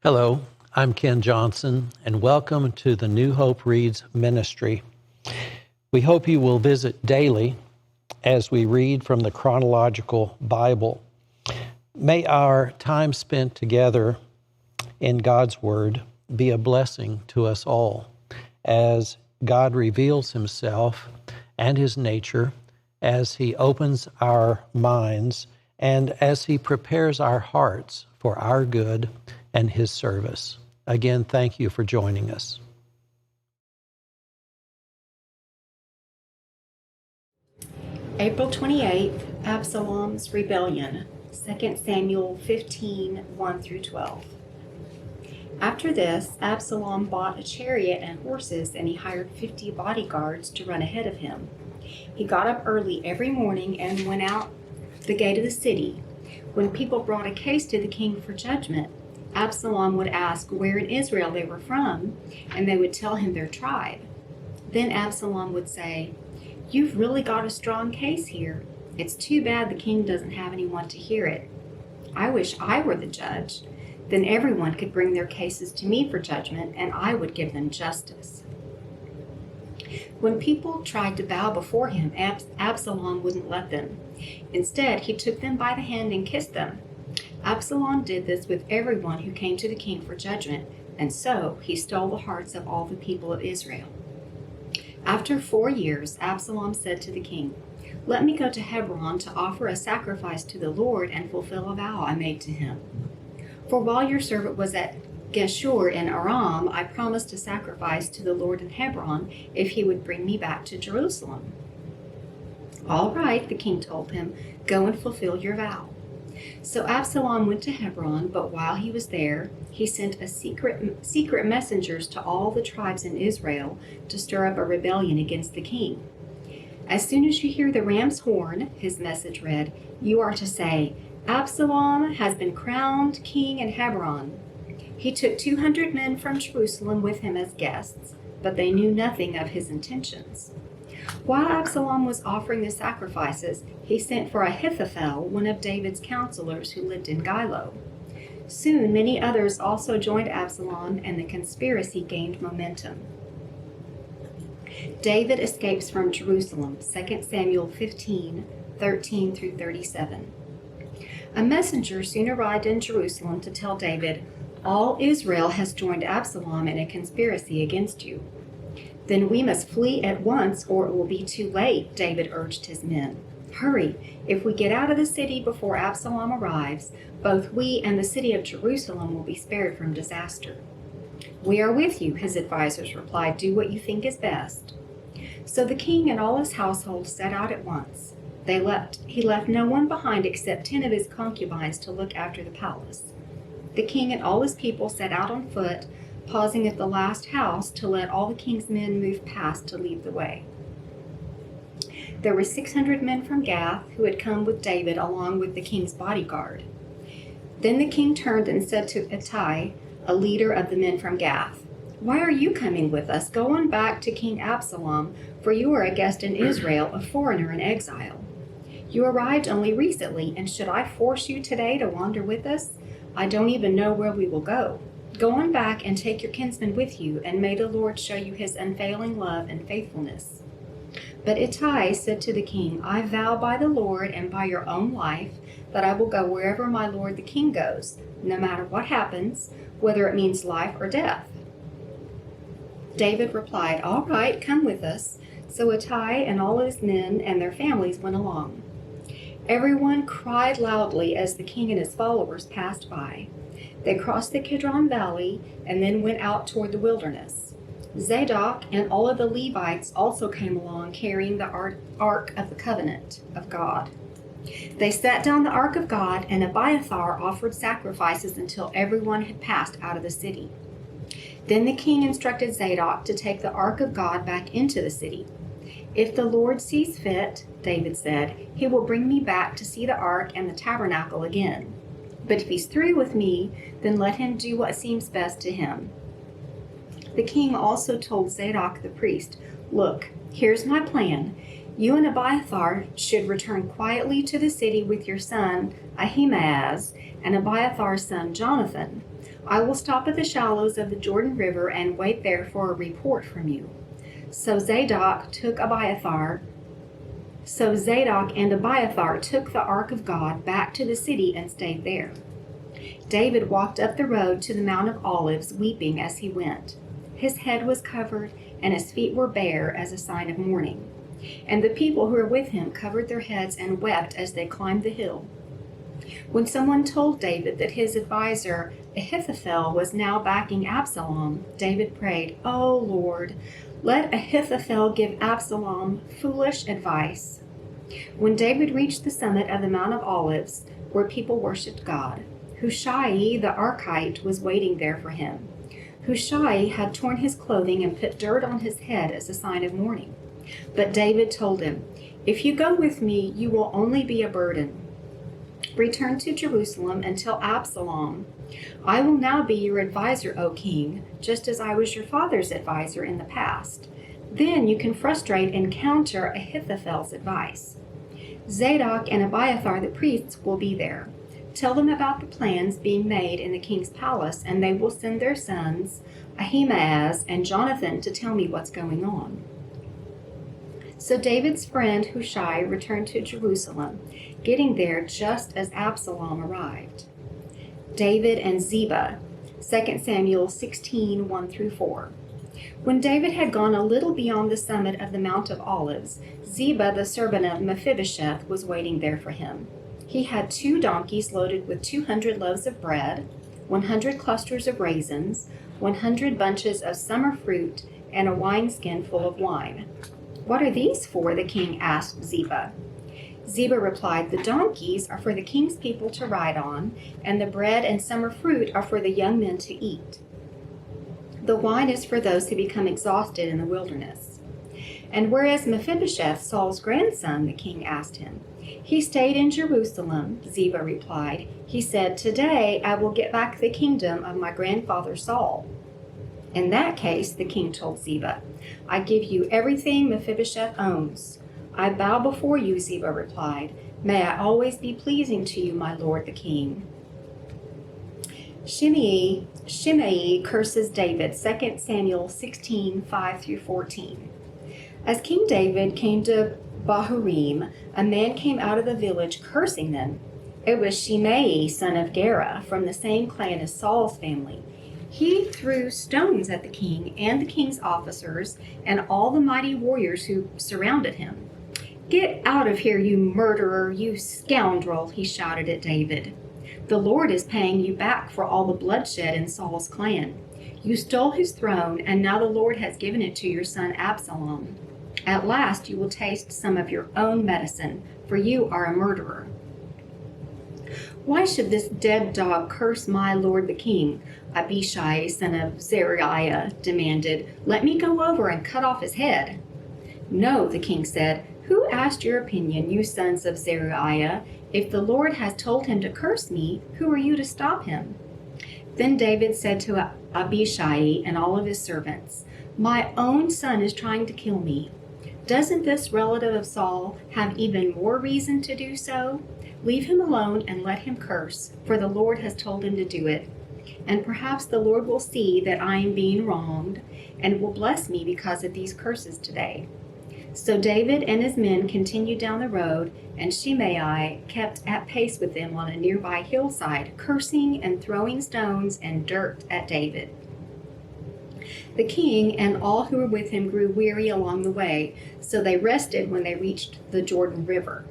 Hello, I'm Ken Johnson, and welcome to the New Hope Reads ministry. We hope you will visit daily as we read from the Chronological Bible. May our time spent together in God's Word be a blessing to us all as God reveals Himself and His nature, as He opens our minds, and as He prepares our hearts for our good and His service. Again, thank you for joining us. April 28th, Absalom's Rebellion, 2 Samuel 15, 1 through 12. After this, Absalom bought a chariot and horses, and he hired 50 bodyguards to run ahead of him. He got up early every morning and went out the gate of the city. When people brought a case to the king for judgment, Absalom would ask where in Israel they were from, and they would tell him their tribe. Then Absalom would say, "You've really got a strong case here. It's too bad the king doesn't have anyone to hear it. I wish I were the judge. Then everyone could bring their cases to me for judgment, and I would give them justice." When people tried to bow before him, Absalom wouldn't let them. Instead, he took them by the hand and kissed them. Absalom did this with everyone who came to the king for judgment, and so he stole the hearts of all the people of Israel. After 4 years, Absalom said to the king, "Let me go to Hebron to offer a sacrifice to the Lord and fulfill a vow I made to him. For while your servant was at Geshur in Aram, I promised to sacrifice to the Lord in Hebron if he would bring me back to Jerusalem." "All right," the king told him, "go and fulfill your vow." So Absalom went to Hebron, but while he was there, he sent secret messengers to all the tribes in Israel to stir up a rebellion against the king. "As soon as you hear the ram's horn," his message read, "you are to say, 'Absalom has been crowned king in Hebron.'" He took 200 men from Jerusalem with him as guests, but they knew nothing of his intentions. While Absalom was offering the sacrifices, he sent for Ahithophel, one of David's counselors who lived in Gilo. Soon many others also joined Absalom, and the conspiracy gained momentum. David escapes from Jerusalem, 2 Samuel 15, 13 through 37. A messenger soon arrived in Jerusalem to tell David, "All Israel has joined Absalom in a conspiracy against you." "Then we must flee at once, or it will be too late," David urged his men. "Hurry! If we get out of the city before Absalom arrives, both we and the city of Jerusalem will be spared from disaster." "We are with you," his advisors replied. "Do what you think is best." So the king and all his household set out at once. He left no one behind except 10 of his concubines to look after the palace. The king and all his people set out on foot, pausing at the last house to let all the king's men move past to lead the way. There were 600 men from Gath who had come with David along with the king's bodyguard. Then the king turned and said to Ittai, a leader of the men from Gath, "Why are you coming with us? Go on back to King Absalom, for you are a guest in Israel, a foreigner in exile. You arrived only recently, and should I force you today to wander with us? I don't even know where we will go. Go on back and take your kinsman with you, and may the Lord show you his unfailing love and faithfulness." But Ittai said to the king, "I vow by the Lord and by your own life that I will go wherever my lord the king goes, no matter what happens, whether it means life or death." David replied, "All right, come with us." So Ittai and all his men and their families went along. Everyone cried loudly as the king and his followers passed by. They crossed the Kidron Valley and then went out toward the wilderness. Zadok and all of the Levites also came along carrying the Ark of the Covenant of God. They set down the Ark of God, and Abiathar offered sacrifices until everyone had passed out of the city. Then the king instructed Zadok to take the Ark of God back into the city. "If the Lord sees fit," David said, "he will bring me back to see the Ark and the tabernacle again. But if he's through with me, then let him do what seems best to him." The king also told Zadok the priest, "Look, here's my plan. You and Abiathar should return quietly to the city with your son Ahimaaz and Abiathar's son Jonathan. I will stop at the shallows of the Jordan River and wait there for a report from you." So Zadok and Abiathar took the ark of God back to the city and stayed there. David walked up the road to the Mount of Olives, weeping as he went. His head was covered, and his feet were bare as a sign of mourning. And the people who were with him covered their heads and wept as they climbed the hill. When someone told David that his advisor Ahithophel was now backing Absalom, David prayed, "O Lord, let Ahithophel give Absalom foolish advice." When David reached the summit of the Mount of Olives, where people worshipped God, Hushai the Archite was waiting there for him. Hushai had torn his clothing and put dirt on his head as a sign of mourning. But David told him, "If you go with me, you will only be a burden. Return to Jerusalem and tell Absalom, 'I will now be your advisor, O king, just as I was your father's advisor in the past.' Then you can frustrate and counter Ahithophel's advice. Zadok and Abiathar the priests will be there. Tell them about the plans being made in the king's palace, and they will send their sons, Ahimaaz and Jonathan, to tell me what's going on." So David's friend Hushai returned to Jerusalem, getting there just as Absalom arrived. David and Ziba, 2 Samuel 16, 1-4. When David had gone a little beyond the summit of the Mount of Olives, Ziba, the servant of Mephibosheth, was waiting there for him. He had 2 donkeys loaded with 200 loaves of bread, 100 clusters of raisins, 100 bunches of summer fruit, and a wineskin full of wine. "What are these for?" the king asked Ziba. Ziba replied, "The donkeys are for the king's people to ride on, and the bread and summer fruit are for the young men to eat. The wine is for those who become exhausted in the wilderness." "And where is Mephibosheth, Saul's grandson?" the king asked him. "He stayed in Jerusalem," Ziba replied. "He said, 'Today I will get back the kingdom of my grandfather Saul.'" "In that case," the king told Ziba, "I give you everything Mephibosheth owns." "I bow before you," Ziba replied. "May I always be pleasing to you, my lord the king." Shimei curses David, 2 Samuel 16, 5-14. As King David came to Bahurim, a man came out of the village cursing them. It was Shimei, son of Gera, from the same clan as Saul's family. He threw stones at the king and the king's officers and all the mighty warriors who surrounded him. "Get out of here, you murderer, you scoundrel," he shouted at David. "The Lord is paying you back for all the bloodshed in Saul's clan. You stole his throne, and now the Lord has given it to your son Absalom. At last you will taste some of your own medicine, for you are a murderer." "Why should this dead dog curse my lord the king?" Abishai, son of Zeruiah, demanded. "Let me go over and cut off his head." "No," the king said. "Who asked your opinion, you sons of Zeruiah? If the Lord has told him to curse me, who are you to stop him?" Then David said to Abishai and all of his servants, "My own son is trying to kill me. Doesn't this relative of Saul have even more reason to do so? Leave him alone and let him curse, for the Lord has told him to do it. And perhaps the Lord will see that I am being wronged and will bless me because of these curses today." So David and his men continued down the road, and Shimei kept at pace with them on a nearby hillside, cursing and throwing stones and dirt at David. The king and all who were with him grew weary along the way, so they rested when they reached the Jordan River.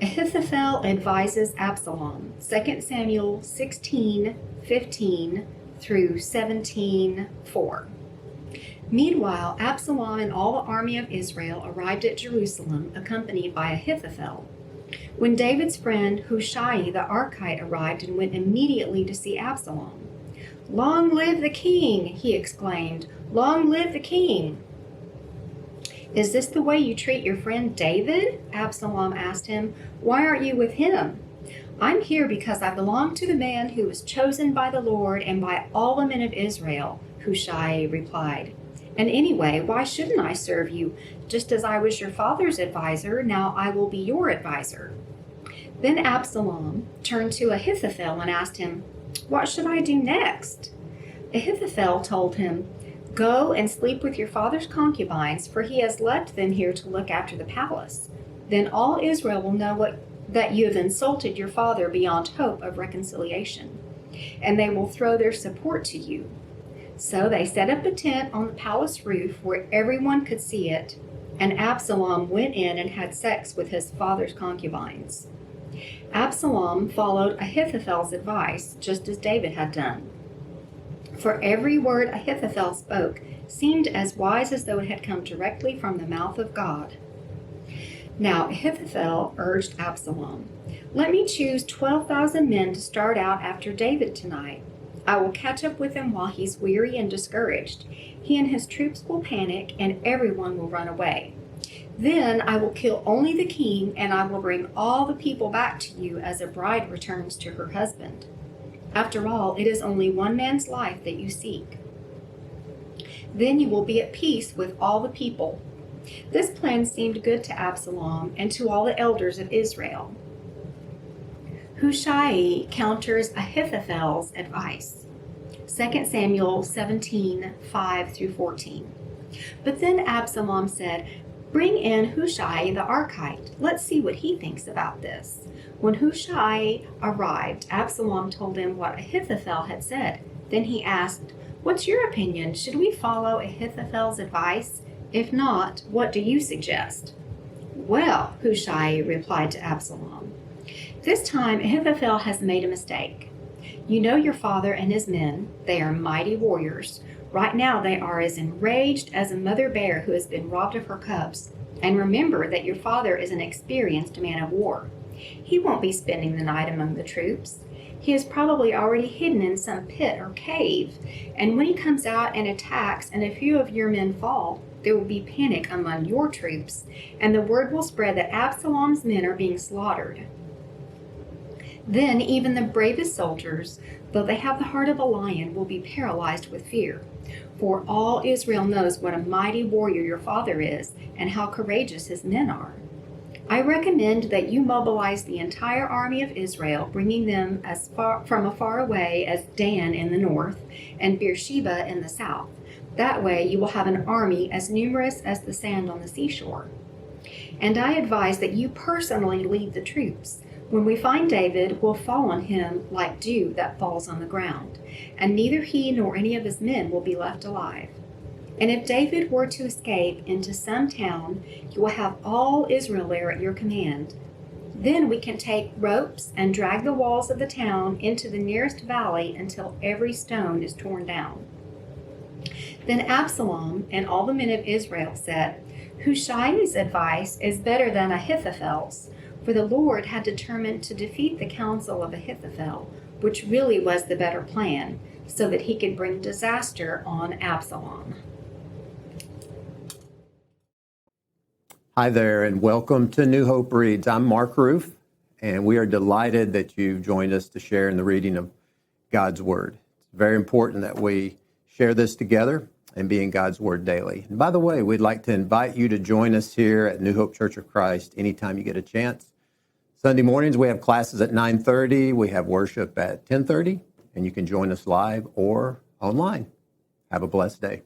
Ahithophel advises Absalom, 2 Samuel 16, 15-17:4. Meanwhile, Absalom and all the army of Israel arrived at Jerusalem, accompanied by Ahithophel. When David's friend Hushai the Archite arrived and went immediately to see Absalom. "Long live the king!" he exclaimed. "Long live the king!" "Is this the way you treat your friend David?" Absalom asked him. "Why aren't you with him?" "I'm here because I belong to the man who was chosen by the Lord and by all the men of Israel," Hushai replied. "And anyway, why shouldn't I serve you? Just as I was your father's advisor, now I will be your advisor." Then Absalom turned to Ahithophel and asked him, "What should I do next?" Ahithophel told him, "Go and sleep with your father's concubines, for he has left them here to look after the palace. Then all Israel will know that you have insulted your father beyond hope of reconciliation, and they will throw their support to you." So they set up a tent on the palace roof where everyone could see it, and Absalom went in and had sex with his father's concubines. Absalom followed Ahithophel's advice, just as David had done. For every word Ahithophel spoke seemed as wise as though it had come directly from the mouth of God. Now Ahithophel urged Absalom, "Let me choose 12,000 men to start out after David tonight. I will catch up with him while he's weary and discouraged. He and his troops will panic, and everyone will run away. Then I will kill only the king, and I will bring all the people back to you as a bride returns to her husband. After all, it is only one man's life that you seek. Then you will be at peace with all the people." This plan seemed good to Absalom and to all the elders of Israel. Hushai counters Ahithophel's advice. 2 Samuel 17:5-14. But then Absalom said, "Bring in Hushai the Archite. Let's see what he thinks about this." When Hushai arrived, Absalom told him what Ahithophel had said. Then he asked, "What's your opinion? Should we follow Ahithophel's advice? If not, what do you suggest?" "Well," Hushai replied to Absalom, "this time Ahithophel has made a mistake. You know your father and his men. They are mighty warriors. Right now they are as enraged as a mother bear who has been robbed of her cubs. And remember that your father is an experienced man of war. He won't be spending the night among the troops. He is probably already hidden in some pit or cave, and when he comes out and attacks and a few of your men fall, there will be panic among your troops, and the word will spread that Absalom's men are being slaughtered. Then even the bravest soldiers, though they have the heart of a lion, will be paralyzed with fear. For all Israel knows what a mighty warrior your father is and how courageous his men are. I recommend that you mobilize the entire army of Israel, bringing them as far away as Dan in the north and Beersheba in the south. That way you will have an army as numerous as the sand on the seashore. And I advise that you personally lead the troops. When we find David, we'll fall on him like dew that falls on the ground, and neither he nor any of his men will be left alive. And if David were to escape into some town, you will have all Israel there at your command. Then we can take ropes and drag the walls of the town into the nearest valley until every stone is torn down." Then Absalom and all the men of Israel said, "Hushai's advice is better than Ahithophel's, for the Lord had determined to defeat the counsel of Ahithophel, which really was the better plan, so that he could bring disaster on Absalom." Hi there, and welcome to New Hope Reads. I'm Mark Ruff, and we are delighted that you've joined us to share in the reading of God's Word. It's very important that we share this together and be in God's Word daily. And by the way, we'd like to invite you to join us here at New Hope Church of Christ anytime you get a chance. Sunday mornings, we have classes at 9:30. We have worship at 10:30, and you can join us live or online. Have a blessed day.